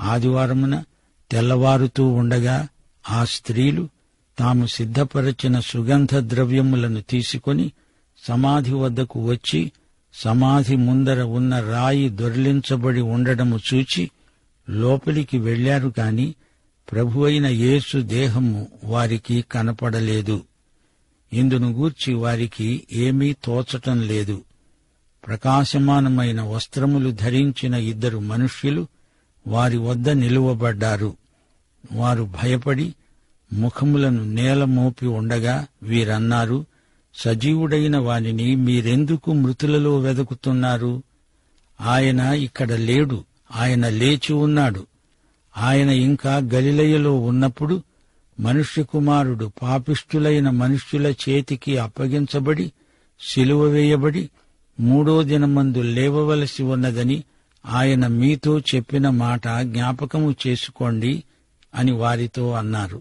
ఆదివారమున తెల్లవారుతూ ఉండగా ఆ స్త్రీలు తాము సిద్ధపరచిన సుగంధ ద్రవ్యములను తీసుకొని సమాధి వద్దకు వచ్చి సమాధి ముందర ఉన్న రాయి దొర్లించబడి ఉండడము చూచి లోపలికి వెళ్లారు గాని ప్రభువైన యేసు దేహము వారికి కనపడలేదు. ఇందును గూర్చి వారికి ఏమీ తోచటం లేదు. ప్రకాశమానమైన వస్త్రములు ధరించిన ఇద్దరు మనుష్యులు వారి వద్ద నిలువబడ్డారు. వారు భయపడి ముఖములను నేల మోపి ఉండగా వీరన్నారు, సజీవుడైన వానిని మీరెందుకు మృతులలో వెదుకుతున్నారు? ఆయన ఇక్కడ లేడు, ఆయన లేచి ఉన్నాడు. ఆయన ఇంకా గలిలయలో ఉన్నప్పుడు మనుష్య కుమారుడు పాపిష్ఠులైన మనుష్యుల చేతికి అప్పగించబడి సిలువ వేయబడి 3వ దినమందు లేవవలసి ఉన్నదని ఆయన మీతో చెప్పిన మాట జ్ఞాపకము చేసుకోండి అని వారితో అన్నారు.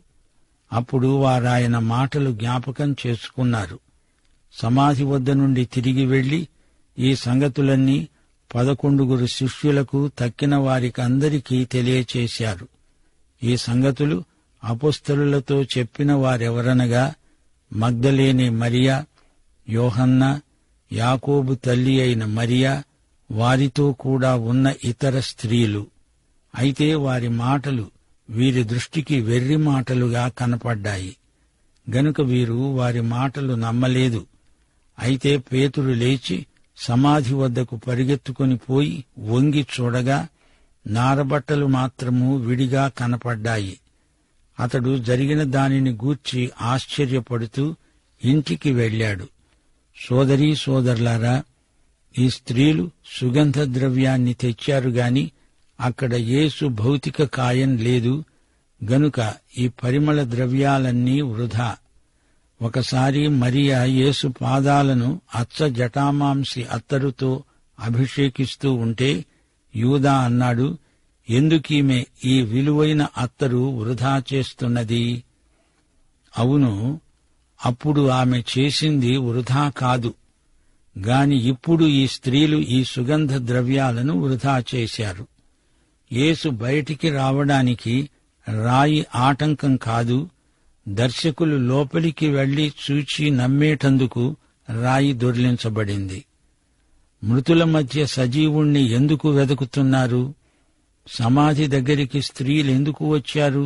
అప్పుడు వారాయన మాటలు జ్ఞాపకం చేసుకున్నారు. సమాధి వద్ద నుండి తిరిగి వెళ్లి ఈ సంగతులన్నీ 11 శిష్యులకు తక్కిన వారికందరికీ తెలియచేశారు. ఈ సంగతులు అపొస్తలులతో చెప్పిన వారెవరనగా మగ్దలేనే మరియా, యోహన్నా, యాకోబు తల్లి అయిన మరియా, వారితో కూడా ఉన్న ఇతర స్త్రీలు. అయితే వారి మాటలు వీరి దృష్టికి వెర్రి మాటలుగా కనపడ్డాయి గనుక వీరు వారి మాటలు నమ్మలేదు. అయితే పేతురు లేచి సమాధి వద్దకు పరిగెత్తుకొని పోయి వంగి చూడగా నారబట్టలు మాత్రము విడిగా కనపడ్డాయి. అతడు జరిగిన దానిని గూర్చి ఆశ్చర్యపడుతూ ఇంటికి వెళ్ళాడు. సోదరీ సోదరులారా, ఈ స్త్రీలు సుగంధ ద్రవ్యాన్ని తెచ్చారు గాని అక్కడ యేసు భౌతిక కాయం లేదు గనుక ఈ పరిమళ ద్రవ్యాలన్నీ వృధా. ఒకసారి మరియా యేసు పాదాలను అచ్చ జటామాంసి అత్తరుతో అభిషేకిస్తూ ఉంటే యూదా అన్నాడు, ఎందుకీమె ఈ విలువైన అత్తరు వృధా చేస్తున్నది? అవును, అప్పుడు ఆమె చేసింది వృధా కాదు గాని ఇప్పుడు ఈ స్త్రీలు ఈ సుగంధ ద్రవ్యాలను వృధా చేశారు. యేసు బయటికి రావడానికి రాయి ఆటంకం కాదు, దర్శకులు లోపలికి వెళ్లి చూచి నమ్మేటందుకు రాయి దొర్లించబడింది. మృతుల మధ్య సజీవుణ్ణి ఎందుకు వెదుకుతున్నారు? సమాధి దగ్గరికి స్త్రీలెందుకు వచ్చారు?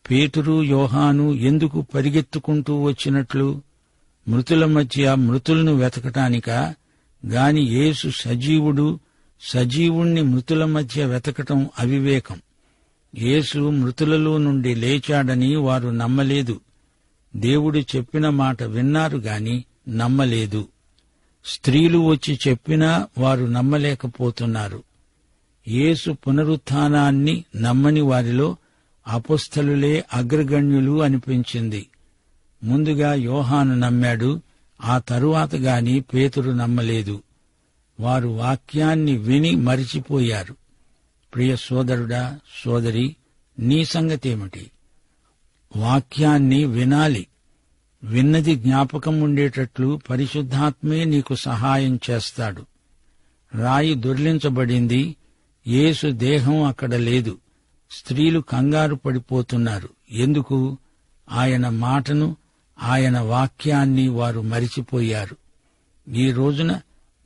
పేతురు, యోహాను ఎందుకు పరిగెత్తుకుంటూ వచ్చినట్లు? మృతుల మధ్య మృతులను వెతకటానికా? గాని యేసు సజీవుడు, సజీవుణ్ణి మృతుల మధ్య వెతకటం అవివేకం. యేసు మృతులలో నుండి లేచాడని వారు నమ్మలేదు. దేవుడు చెప్పిన మాట విన్నారు గాని నమ్మలేదు. స్త్రీలు వచ్చి చెప్పినా వారు నమ్మలేకపోతున్నారు. యేసు పునరుత్థానాన్ని నమ్మని వారిలో అపొస్తలులే అగ్రగణ్యులు అనిపించింది. ముందుగా యోహాను నమ్మాడు, ఆ తరువాత గాని పేతురు నమ్మలేదు. వారు వాక్యాన్ని విని మరిచిపోయారు. ప్రియ సోదరుడా, సోదరి, నీ సంగతేమిటి? వాక్యాన్ని వినాలి. విన్నది జ్ఞాపకం ఉండేటట్లు పరిశుద్ధాత్మే నీకు సహాయం చేస్తాడు. రాయి దొర్లించబడింది, యేసు దేహం అక్కడ లేదు. స్త్రీలు కంగారు పడిపోతున్నారు. ఎందుకు? ఆయన మాటను, ఆయన వాక్యాన్ని వారు మరిచిపోయారు. ఈ రోజున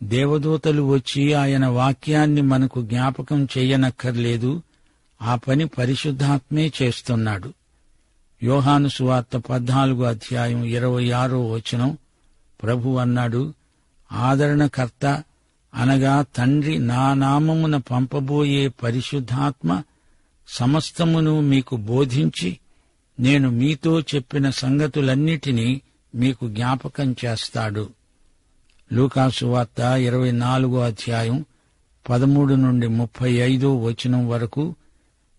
దేవదూతలు వచ్చి ఆయన వాక్యాన్ని మనకు జ్ఞాపకం చెయ్యనక్కర్లేదు. ఆ పని పరిశుద్ధాత్మే చేస్తున్నాడు. యోహాను సువార్త 14:26 ప్రభు అన్నాడు, ఆదరణకర్త అనగా తండ్రి నా నామమున పంపబోయే పరిశుద్ధాత్మ సమస్తమును మీకు బోధించి నేను మీతో చెప్పిన సంగతులన్నిటినీ మీకు జ్ఞాపకం చేస్తాడు. లూకాసు వార్త 24:13-35 వరకు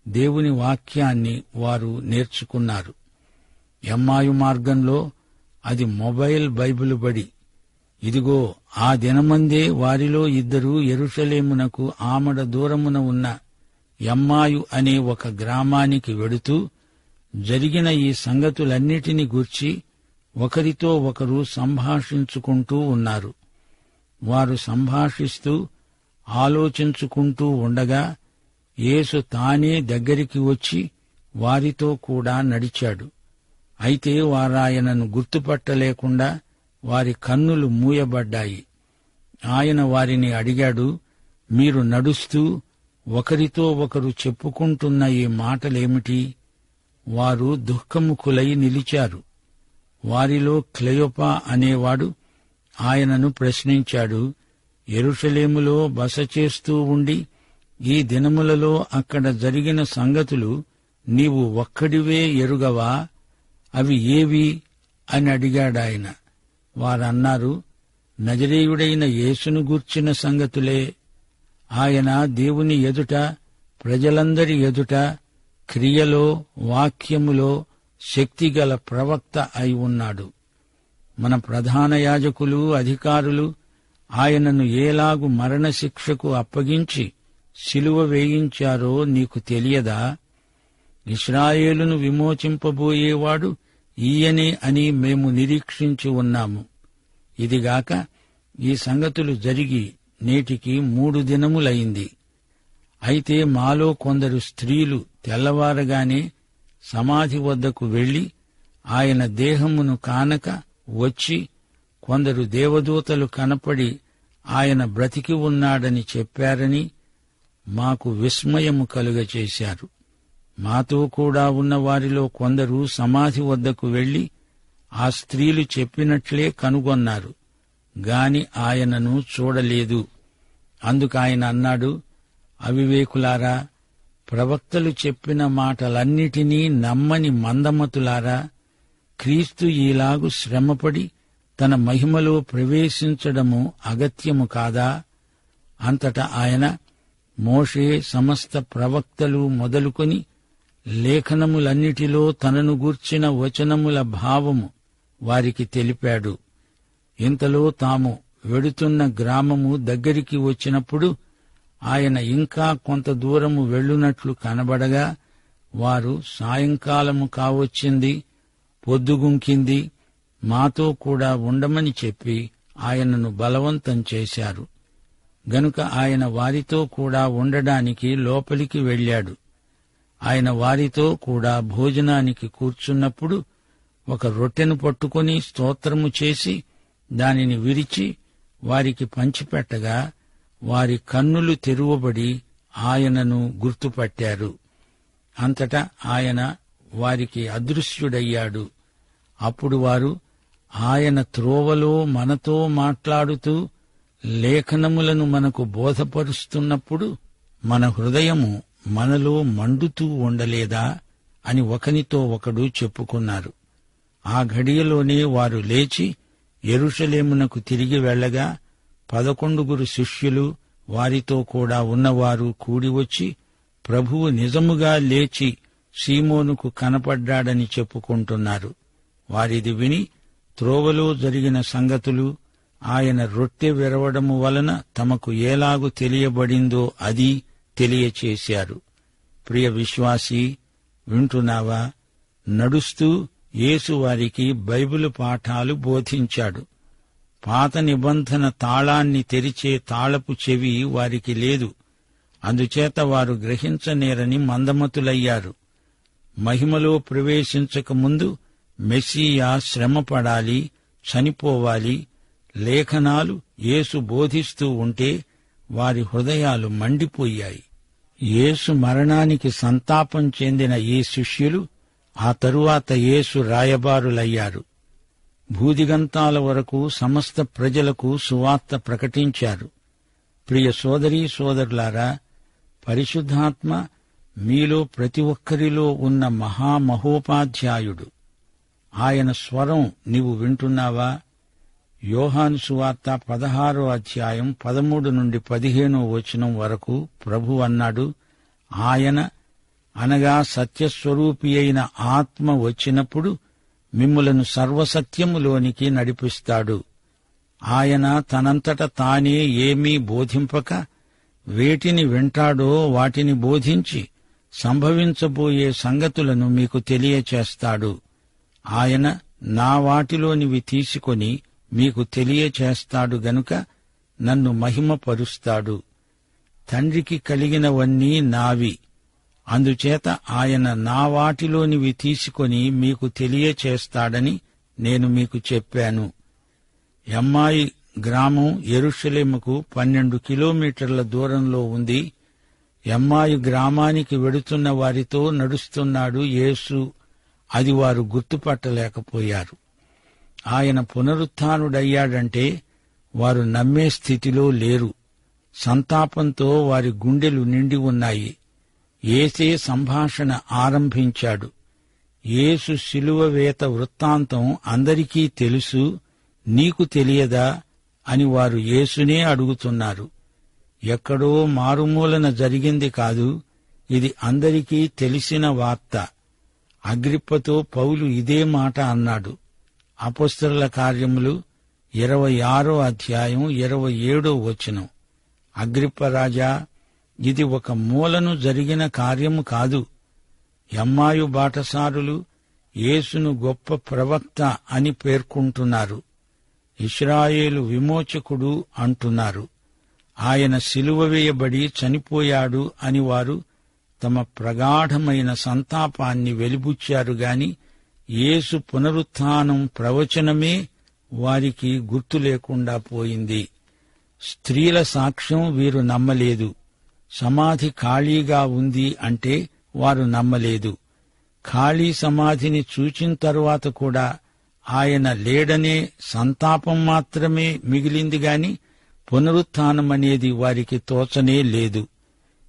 దేవుని వాక్యాన్ని వారు నేర్చుకున్నారు. ఎమ్మాయు మార్గంలో అది మొబైల్ బైబిలు బడి. ఇదిగో, ఆ దినమందే వారిలో 2 యెరూషలేమునకు ఆమడ దూరమున ఉన్న ఎమ్మాయు అనే ఒక గ్రామానికి వెడుతూ జరిగిన ఈ సంగతులన్నిటిని గూర్చి ఒకరితో ఒకరు సంభాషించుకుంటూ ఉన్నారు. వారు సంభాషిస్తూ ఆలోచించుకుంటూ ఉండగా యేసు తానే దగ్గరికి వచ్చి వారితో కూడా నడిచాడు. అయితే వారాయనను గుర్తుపట్టలేకుండా వారి కన్నులు మూయబడ్డాయి. ఆయన వారిని అడిగాడు, మీరు నడుస్తూ ఒకరితో ఒకరు చెప్పుకుంటున్న ఈ మాటలేమిటి? వారు దుఃఖముఖులై నిలిచారు. వారిలో క్లెయోపా అనేవాడు ఆయనను ప్రశ్నించాడు, యెరూషలేములో బస చేస్తూ ఉండి ఈ దినములలో అక్కడ జరిగిన సంగతులు నీవు ఒక్కడివే ఎరుగవా? అవి ఏవి అని అడిగాడాయన. వారన్నారు, నజరేయుడైన యేసును గూర్చిన సంగతులే. ఆయన దేవుని ఎదుట, ప్రజలందరి ఎదుట క్రియలో, వాక్యములో శక్తిగల ప్రవక్త అయి ఉన్నాడు. మన ప్రధాన యాజకులు, అధికారులు ఆయనను ఏలాగు మరణశిక్షకు అప్పగించి సిలువ వేయించారో నీకు తెలియదా? ఇశ్రాయేలును విమోచింపబోయేవాడు ఈయనే అని మేము నిరీక్షించి ఉన్నాము. ఇదిగాక ఈ సంగతులు జరిగి నేటికి 3 దినములైంది. అయితే మాలో కొందరు స్త్రీలు తెల్లవారగానే సమాధి వద్దకు వెళ్లి ఆయన దేహమును కానక వచ్చి కొందరు దేవదూతలు కనపడి ఆయన బ్రతికి ఉన్నాడని చెప్పారని మాకు విస్మయము కలుగచేశారు. మాతో కూడా ఉన్న వారిలో కొందరు సమాధి వద్దకు వెళ్లి ఆ స్త్రీలు చెప్పినట్లే కనుగొన్నారు గాని ఆయనను చూడలేదు. అందుకాయన అన్నాడు, అవివేకులారా, ప్రవక్తలు చెప్పిన మాటలన్నిటినీ నమ్మని మందమతులారా, క్రీస్తు ఈలాగు శ్రమపడి తన మహిమలో ప్రవేశించడము అగత్యము కాదా? అంతటా ఆయన మోషే సమస్త ప్రవక్తలు మొదలుకొని లేఖనములన్నిటిలో తనను గూర్చిన వచనముల భావము వారికి తెలిపాడు. ఇంతలో తాము వెడుతున్న గ్రామము దగ్గరికి వచ్చినప్పుడు ఆయన ఇంకా కొంత దూరము వెళ్ళునట్లు కనబడగా వారు, సాయంకాలము కావచ్చింది, పొద్దుగుంకింది, మాతో కూడా ఉండమని చెప్పి ఆయనను బలవంతం చేశారు. గనుక ఆయన వారితో కూడా ఉండడానికి లోపలికి వెళ్ళాడు. ఆయన వారితో కూడా భోజనానికి కూర్చున్నప్పుడు ఒక రొట్టెను పట్టుకొని స్తోత్రము చేసి దానిని విరిచి వారికి పంచిపెట్టగా వారి కన్నులు తెరువబడి ఆయనను గుర్తుపట్టారు. అంతటా ఆయన వారికి అదృశ్యుడయ్యాడు. అప్పుడు వారు, ఆయన త్రోవలో మనతో మాట్లాడుతూ లేఖనములను మనకు బోధపరుస్తున్నప్పుడు మన హృదయము మనలో మండుతూ ఉండలేదా అని ఒకనితో ఒకడు చెప్పుకున్నారు. ఆ ఘడియలోనే వారు లేచి యెరూషలేమునకు తిరిగి వెళ్లగా 11 శిష్యులు వారితో కూడా ఉన్నవారు కూడివచ్చి ప్రభువు నిజముగా లేచి సీమోనుకు కనపడ్డాడని చెప్పుకుంటున్నారు. వారిది విని త్రోవలో జరిగిన సంగతులు, ఆయన రొట్టె విరవడము వలన తమకు ఏలాగు తెలియబడిందో అది తెలియచేశారు. ప్రియ విశ్వాసీ, వింటున్నావా? నడుస్తూ యేసు వారికి బైబిలు పాఠాలు బోధించాడు. పాత నిబంధన తాళాన్ని తెరిచే తాళపు చెవి వారికి లేదు. అందుచేత వారు గ్రహించనేరని మందమతులయ్యారు. మహిమలో ప్రవేశించక ముందు మెస్సీయా శ్రమపడాలి, చనిపోవాలి. లేఖనాలు యేసు బోధిస్తూ ఉంటే వారి హృదయాలు మండిపోయాయి. యేసు మరణానికి సంతాపం చెందిన ఈ శిష్యులు ఆ తరువాత యేసు రాయబారులయ్యారు. భూదిగంతాల వరకు సమస్త ప్రజలకు సువార్త ప్రకటించారు. ప్రియ సోదరీ సోదరులారా, పరిశుద్ధాత్మ మీలో ప్రతి ఒక్కరిలో ఉన్న మహామహోపాధ్యాయుడు. ఆయన స్వరం నీవు వింటున్నావా? యోహాను సువార్త 16వ అధ్యాయం 13 నుండి 15వ వచనం వరకు ప్రభు అన్నాడు, ఆయన అనగా సత్యస్వరూపి అయిన ఆత్మ వచ్చినప్పుడు మిమ్ములను సర్వసత్యములోనికి నడిపిస్తాడు. ఆయన తనంతట తానే ఏమీ బోధింపక వేటిని వింటాడో వాటిని బోధించి సంభవించబోయే సంగతులను మీకు తెలియచేస్తాడు. ఆయన నా వాటిలోనివి తీసుకొని మీకు తెలియచేస్తాడు గనుక నన్ను మహిమపరుస్తాడు. తండ్రికి కలిగినవన్నీ నావి. అందుచేత ఆయన నా వాటిలోనివి తీసుకొని మీకు తెలియచేస్తాడని నేను మీకు చెప్పాను. ఎమ్మాయి గ్రామం యెరూషలేముకు 12 కిలోమీటర్ల దూరంలో ఉంది. ఎమ్మాయి గ్రామానికి వెడుతున్న వారితో నడుస్తున్నాడు యేసు. అది వారు గుర్తుపట్టలేకపోయారు. ఆయన పునరుత్థానుడయ్యాడంటే వారు నమ్మే స్థితిలో లేరు. సంతాపంతో వారి గుండెలు నిండి ఉన్నాయి. యేసే సంభాషణ ఆరంభించాడు. యేసు శిలువ వేత వృత్తాంతం అందరికీ తెలుసు, నీకు తెలియదా అని వారు యేసునే అడుగుతున్నారు. ఎక్కడో మారుమూలన జరిగింది కాదు, ఇది అందరికీ తెలిసిన వార్త. అగ్రిప్పతో పౌలు ఇదే మాట అన్నాడు. అపొస్తలుల కార్యములు 26వ అధ్యాయం 27వ వచనం. అగ్రిప్పరాజా, ఇది ఒక మూలను జరిగిన కార్యము కాదు. ఎమ్మాయు బాటసారులు యేసును గొప్ప ప్రవక్త అని పేర్కొంటున్నారు. ఇశ్రాయేలు విమోచకుడు అంటున్నారు. ఆయన సిలువ వేయబడి చనిపోయాడు అని వారు తమ ప్రగాఢమైన సంతాపాన్ని వెలిబుచ్చారు గాని యేసు పునరుత్థానం ప్రవచనమే వారికి గుర్తు లేకుండా పోయింది. స్త్రీల సాక్ష్యం వీరు నమ్మలేదు. సమాధి ఖాళీగా ఉంది అంటే వారు నమ్మలేదు. ఖాళీ సమాధిని చూచిన తరువాత కూడా ఆయన లేడనే సంతాపం మాత్రమే మిగిలింది గాని పునరుత్థానమనేది వారికి తోచనే లేదు.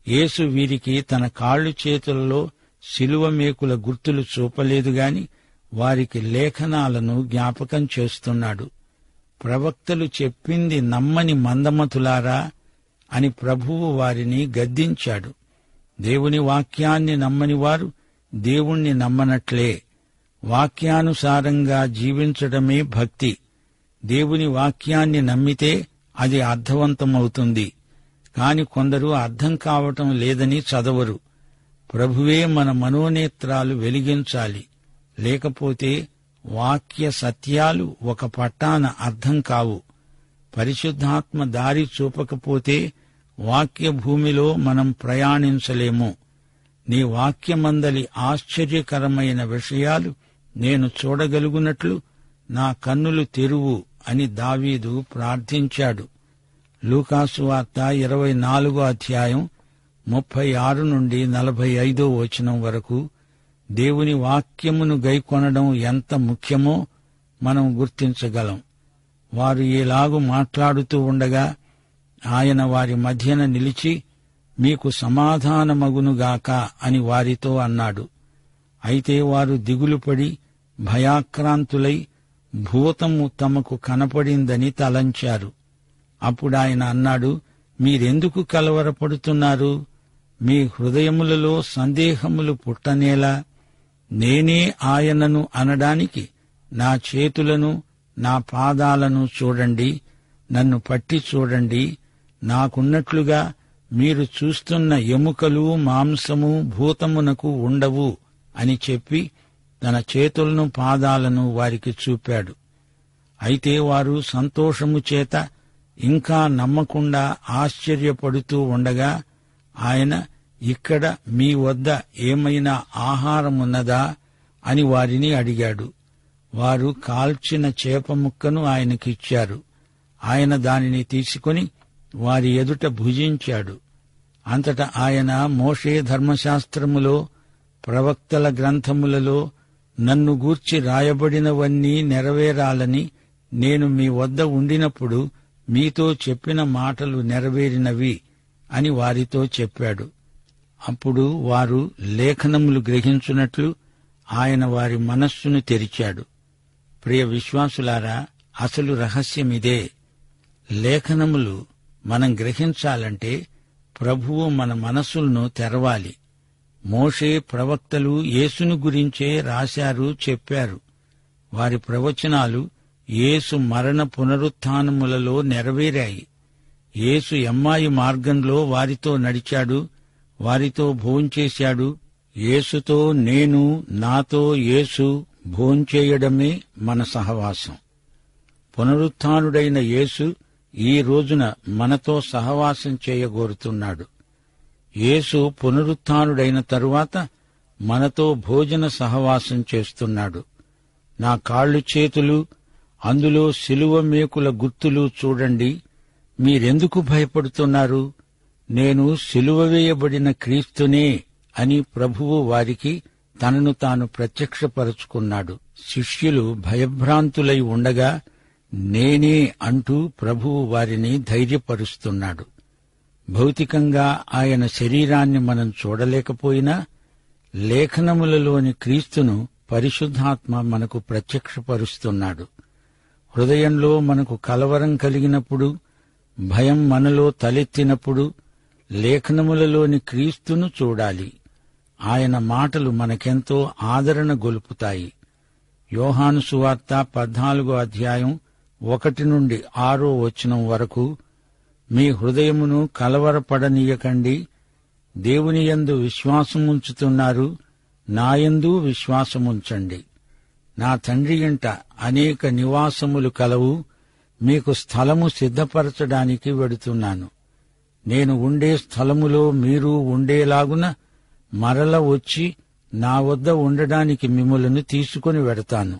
యేసు వీరికి తన కాళ్ళు చేతులలో శిలువ మేకుల గుర్తులు చూపలేదు గాని వారికి లేఖనాలను జ్ఞాపకం చేస్తున్నాడు. ప్రవక్తలు చెప్పింది నమ్మని మందమతులారా అని ప్రభువు వారిని గద్దించాడు. దేవుని వాక్యాన్ని నమ్మని వారు దేవుణ్ణి నమ్మనట్లే. వాక్యానుసారంగా జీవించడమే భక్తి. దేవుని వాక్యాన్ని నమ్మితే అది అర్థవంతమవుతుంది. కాని కొందరు అర్థం కావటం లేదని చదవరు. ప్రభువే మన మనోనేత్రాలు వెలిగించాలి. లేకపోతే వాక్య సత్యాలు ఒక పట్టాన అర్థం కావు. పరిశుద్ధాత్మ దారి చూపకపోతే వాక్య భూమిలో మనం ప్రయాణించలేము. నీ వాక్యమందలి ఆశ్చర్యకరమైన విషయాలు నేను చూడగలుగునట్లు నా కన్నులు తెరువు అని దావీదు ప్రార్థించాడు. లూకాసు వార్త 24వ అధ్యాయం 36 నుండి 45వ వచనం వరకు దేవుని వాక్యమును గైకొనడం ఎంత ముఖ్యమో మనం గుర్తించగలం. వారు ఈలాగు మాట్లాడుతూ ఉండగా ఆయన వారి మధ్యన నిలిచి, మీకు సమాధానమగునుగాక అని వారితో అన్నాడు. అయితే వారు దిగులుపడి భయాక్రాంతులై భూతము తమకు కనపడిందని తలంచారు. అప్పుడాయన అన్నాడు, మీరెందుకు కలవరపడుతున్నారు? మీ హృదయములలో సందేహములు పుట్టనేలా? నేనే ఆయనను అనడానికి నా చేతులను నా పాదాలను చూడండి, నన్ను పట్టి చూడండి. నాకున్నట్లుగా మీరు చూస్తున్న ఎముకలు మాంసము భూతమునకు ఉండవు అని చెప్పి తన చేతులను పాదాలను వారికి చూపాడు. అయితే వారు సంతోషము చేత ఇంకా నమ్మకుండా ఆశ్చర్యపడుతూ ఉండగా ఆయన, ఇక్కడ మీ వద్ద ఏమైనా ఆహారమున్నదా అని వారిని అడిగాడు. వారు కాల్చిన చేప ముక్కను ఆయనకిచ్చారు. ఆయన దానిని తీసుకొని వారి ఎదుట భుజించాడు. అంతటా ఆయన, మోషే ధర్మశాస్త్రములో ప్రవక్తల గ్రంథములలో నన్ను గూర్చి రాయబడినవన్నీ నెరవేరాలని నేను మీ వద్ద ఉండినప్పుడు మీతో చెప్పిన మాటలు నెరవేరినవి అని వారితో చెప్పాడు. అప్పుడు వారు లేఖనములు గ్రహించున్నట్లు ఆయన వారి మనస్సును తెరిచాడు. ప్రియ విశ్వాసులారా, అసలు రహస్యమిదే. లేఖనములు మనం గ్రహించాలంటే ప్రభువు మన మనస్సులను తెరవాలి. మోషే ప్రవక్తలు యేసును గురించే రాశారు, చెప్పారు. వారి ప్రవచనాలు యేసు మరణ పునరుత్థానములలో నెరవేరాయి. యేసు ఎమ్మాయి మార్గంలో వారితో నడిచాడు, వారితో భోంచేశాడు. యేసుతో నేను, నాతో యేసు భోంచేయడమే మన సహవాసం. పునరుత్థానుడైన యేసు ఈ రోజున మనతో సహవాసం చేయగోరుతున్నాడు. యేసు పునరుత్థానుడైన తరువాత మనతో భోజన సహవాసం చేస్తున్నాడు. నా కాళ్ళు చేతులు, అందులో శిలువ మేకుల గుర్తులు చూడండి. మీరెందుకు భయపడుతున్నారు? నేను శిలువ వేయబడిన క్రీస్తునే అని ప్రభువు వారికి తనను తాను ప్రత్యక్షపరుచుకున్నాడు. శిష్యులు భయభ్రాంతులై ఉండగా నేనే అంటూ ప్రభువు వారిని ధైర్యపరుస్తున్నాడు. భౌతికంగా ఆయన శరీరాన్ని మనం చూడలేకపోయినా లేఖనములలోని క్రీస్తును పరిశుద్ధాత్మ మనకు ప్రత్యక్షపరుస్తున్నాడు. హృదయంలో మనకు కలవరం కలిగినప్పుడు, భయం మనలో తలెత్తినప్పుడు లేఖనములలోని క్రీస్తును చూడాలి. ఆయన మాటలు మనకెంతో ఆదరణ గొలుపుతాయి. యోహాను సువార్త 14వ అధ్యాయం 1 నుండి 6వ వచనం వరకు, మీ హృదయమును కలవరపడనీయకండి. దేవునియందు విశ్వాసముంచుతున్నారు, నాయందు విశ్వాసముంచండి. నా తండ్రి ఇంట అనేక నివాసములు కలవు. మీకు స్థలము సిద్ధపరచడానికి వెడుతున్నాను. నేను ఉండే స్థలములో మీరు ఉండేలాగున మరల వచ్చి నా వద్ద ఉండడానికి మిమ్ములను తీసుకుని వెడతాను.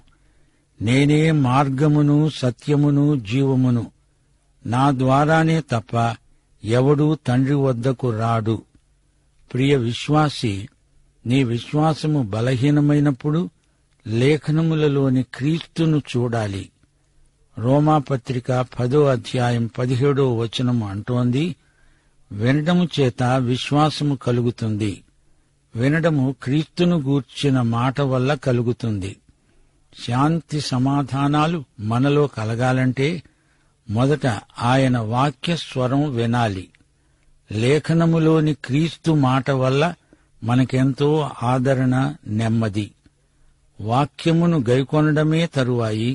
నేనే మార్గమును, సత్యమును, జీవమును. నా ద్వారానే తప్ప ఎవడూ తండ్రి వద్దకు రాడు. ప్రియ విశ్వాసి, నీ విశ్వాసము బలహీనమైనప్పుడు లేఖనములలోని క్రీస్తును చూడాలి. రోమాపత్రిక 10వ అధ్యాయం 17వ వచనం అంటోంది, వినడము చేత విశ్వాసము కలుగుతుంది, వినడము క్రీస్తును గూర్చిన మాట వల్ల కలుగుతుంది. శాంతి సమాధానాలు మనలో కలగాలంటే మొదట ఆయన వాక్య స్వరం వినాలి. లేఖనములోని క్రీస్తు మాట వల్ల మనకెంతో ఆదరణ, నెమ్మది. వాక్యమును గైకొనడమే తరువాయి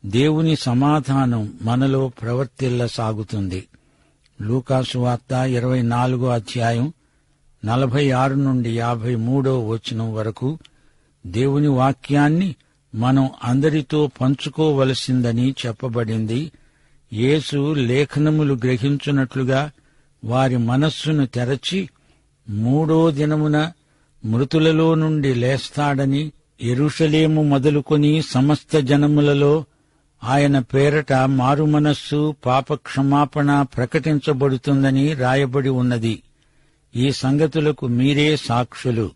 దేవుని సమాధానం మనలో ప్రవర్తిల్లసాగుతుంది. లూకాసు వార్త 24వ అధ్యాయం 46 నుండి 53వ వచనం వరకు దేవుని వాక్యాన్ని మనం అందరితో పంచుకోవలసిందని చెప్పబడింది. యేసు లేఖనములు గ్రహించున్నట్లుగా వారి మనస్సును తెరచి 3వ దినమున మృతులలో నుండి లేస్తాడని, యెరూషలేము మొదలుకొని సమస్త జనములలో ఆయన పేరట మారుమనస్సు, పాపక్షమాపణ ప్రకటించబడుతుందని రాయబడి ఉన్నది. ఈ సంగతులకు మీరే సాక్షులు.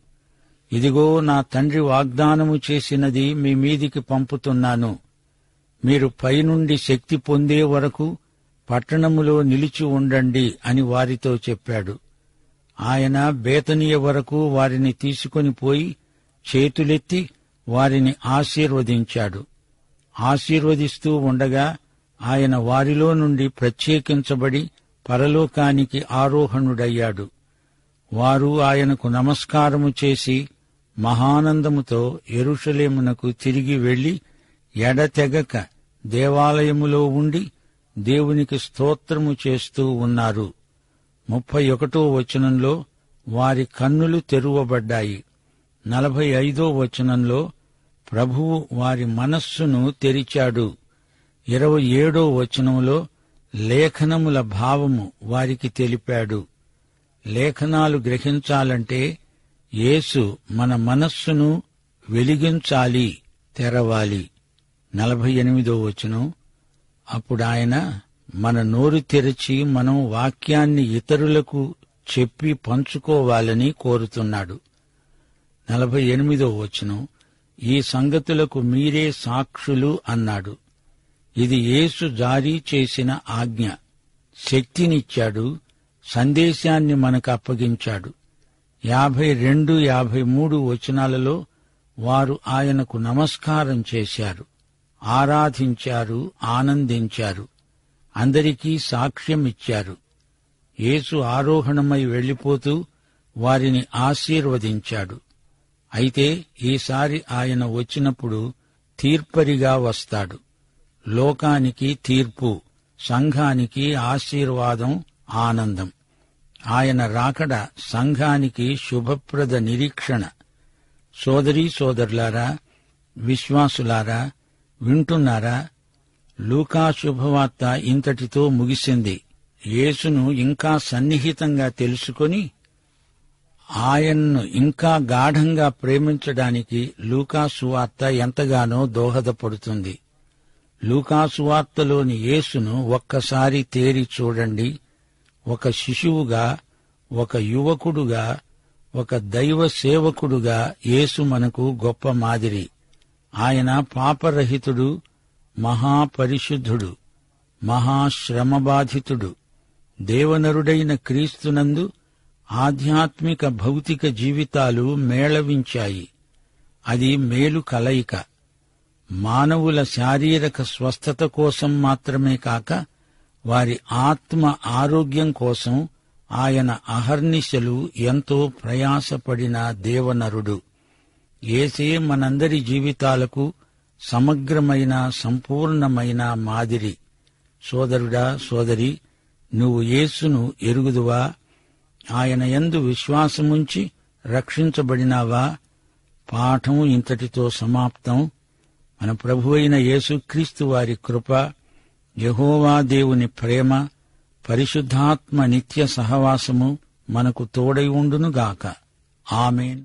ఇదిగో, నా తండ్రి వాగ్దానము చేసినది మీ మీదికి పంపుతున్నాను. మీరు పైనుండి శక్తి పొందే వరకు పట్టణములో నిలిచి ఉండండి అని వారితో చెప్పాడు. ఆయన బేతనీయ వరకు వారిని తీసుకొని పోయి చేతులెత్తి వారిని ఆశీర్వదించాడు. ఆశీర్వదిస్తూ ఉండగా ఆయన వారిలో నుండి ప్రత్యేకించబడి పరలోకానికి ఆరోహణుడయ్యాడు. వారు ఆయనకు నమస్కారము చేసి మహానందముతో యెరూషలేమునకు తిరిగి వెళ్లి ఎడతెగక దేవాలయములో ఉండి దేవునికి స్తోత్రము చేస్తూ ఉన్నారు. 31వ వచనంలో వారి కన్నులు తెరువబడ్డాయి. 45వ వచనంలో ప్రభువు వారి మనస్సును తెరిచాడు. 27వ వచనంలో లేఖనముల భావము వారికి తెలిపాడు. లేఖనాలు గ్రహించాలంటే యేసు మన మనస్సును వెలిగించాలి, తెరవాలి. 48వ వచనం, అప్పుడాయన మన నోరు తెరచి మనం వాక్యాన్ని ఇతరులకు చెప్పి పంచుకోవాలని కోరుతున్నాడు. 48వ వచనం, ఈ సంగతులకు మీరే సాక్షులు అన్నాడు. ఇది యేసు జారీ చేసిన ఆజ్ఞ. శక్తినిచ్చాడు, సందేశాన్ని మనకు అప్పగించాడు. 52, 53 వచనాలలో వారు ఆయనకు నమస్కారం చేశారు, ఆరాధించారు, ఆనందించారు, అందరికీ సాక్ష్యమిచ్చారు. యేసు ఆరోహణమై వెళ్లిపోతూ వారిని ఆశీర్వదించాడు. అయితే ఈసారి ఆయన వచ్చినప్పుడు తీర్పరిగా వస్తాడు. లోకానికి తీర్పు, సంఘానికి ఆశీర్వాదం, ఆనందం. ఆయన రాకడ సంఘానికి శుభప్రద నిరీక్షణ. సోదరీ సోదరులారా, విశ్వాసులారా, వింటున్నారా? లూకా శుభవార్త ఇంతటితో ముగిసింది. యేసును ఇంకా సన్నిహితంగా తెలుసుకొని ఆయన్ను ఇంకా గాఢంగా ప్రేమించడానికి లూకా సువార్త ఎంతగానో దోహదపడుతుంది. లూకా సువార్తలోని యేసును ఒక్కసారి తేరి చూడండి. ఒక శిశువుగా, ఒక యువకుడుగా, ఒక దైవ సేవకుడుగా యేసు మనకు గొప్ప మాదిరి. ఆయన పాపరహితుడు, మహాపరిశుద్ధుడు, మహాశ్రమబాధితుడు. దేవనరుడైన క్రీస్తునందు ఆధ్యాత్మిక భౌతిక జీవితాలు మేళవించాయి. అది మేలు కలయిక. మానవుల శారీరక స్వస్థత కోసం మాత్రమే కాక వారి ఆత్మ ఆరోగ్యం కోసం ఆయన అహర్నిశలు ఎంతో ప్రయాసపడిన దేవనరుడు. యేసే మనందరి జీవితాలకు సమగ్రమైన సంపూర్ణమైన మాదిరి. సోదరుడా, సోదరి, నువ్వు యేసును ఎరుగుదువా? ఆయన యందు విశ్వాసముంచి రక్షించబడినావా? పాఠం ఇంతటితో సమాప్తం. మన ప్రభువైన యేసుక్రీస్తు వారి కృప, యెహోవా దేవుని ప్రేమ, పరిశుద్ధాత్మ నిత్య సహవాసము మనకు తోడై ఉండునుగాక. ఆమేన్.